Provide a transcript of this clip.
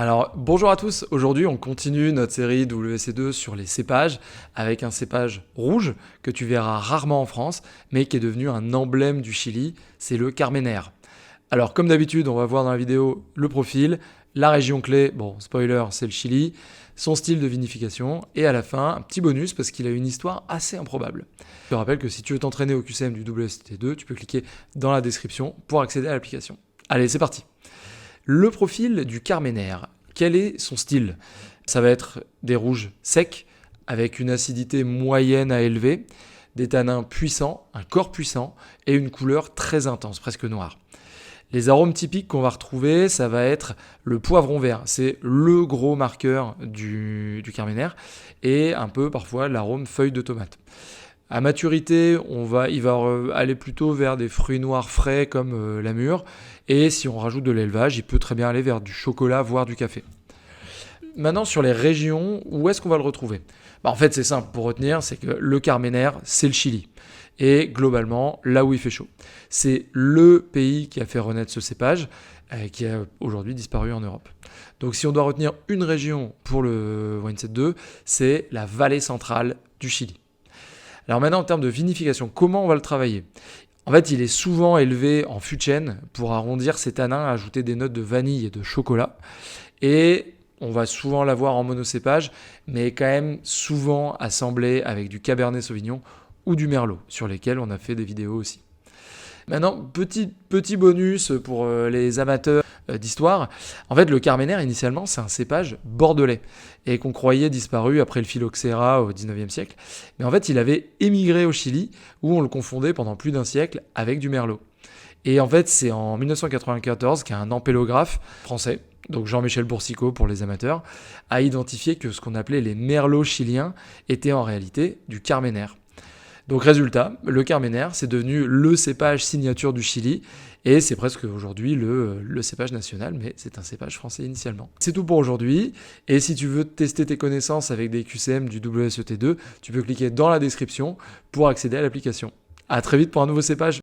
Alors, bonjour à tous. Aujourd'hui, on continue notre série WC2 sur les cépages avec un cépage rouge que tu verras rarement en France, mais qui est devenu un emblème du Chili, c'est le Carmener. Alors, comme d'habitude, on va voir dans la vidéo le profil, la région clé, bon, spoiler, c'est le Chili, son style de vinification, et à la fin, un petit bonus parce qu'il a une histoire assez improbable. Je te rappelle que si tu veux t'entraîner au QCM du WST2, tu peux cliquer dans la description pour accéder à l'application. Allez, c'est parti. Le profil du Carmener, quel est son style? Ça va être des rouges secs, avec une acidité moyenne à élevée, des tanins puissants, un corps puissant et une couleur très intense, presque noire. Les arômes typiques qu'on va retrouver, ça va être le poivron vert. C'est le gros marqueur du Carmener et un peu parfois l'arôme feuille de tomate. À maturité, il va aller plutôt vers des fruits noirs frais comme la mûre. Et si on rajoute de l'élevage, il peut très bien aller vers du chocolat, voire du café. Maintenant, sur les régions, où est-ce qu'on va le retrouver? En fait, c'est simple pour retenir, c'est que le Carmener, c'est le Chili. Et globalement, là où il fait chaud. C'est le pays qui a fait renaître ce cépage, qui a aujourd'hui disparu en Europe. Donc si on doit retenir une région pour le Wine 2, c'est la vallée centrale du Chili. Alors maintenant, en termes de vinification, comment on va le travailler? En fait, il est souvent élevé en fût de chêne pour arrondir ses tanins, ajouter des notes de vanille et de chocolat. Et on va souvent l'avoir en monocépage, mais quand même souvent assemblé avec du Cabernet Sauvignon ou du Merlot, sur lesquels on a fait des vidéos aussi. Maintenant, petit bonus pour les amateurs d'histoire. En fait, le Carmener, initialement, c'est un cépage bordelais et qu'on croyait disparu après le phylloxéra au 19e siècle. Mais en fait, il avait émigré au Chili où on le confondait pendant plus d'un siècle avec du Merlot. Et en fait, c'est en 1994 qu'un ampélographe français, donc Jean-Michel Boursicot pour les amateurs, a identifié que ce qu'on appelait les merlots chiliens étaient en réalité du Carmener. Donc résultat, le Carmener, c'est devenu le cépage signature du Chili, et c'est presque aujourd'hui le cépage national, mais c'est un cépage français initialement. C'est tout pour aujourd'hui, et si tu veux tester tes connaissances avec des QCM du WSET2, tu peux cliquer dans la description pour accéder à l'application. A très vite pour un nouveau cépage.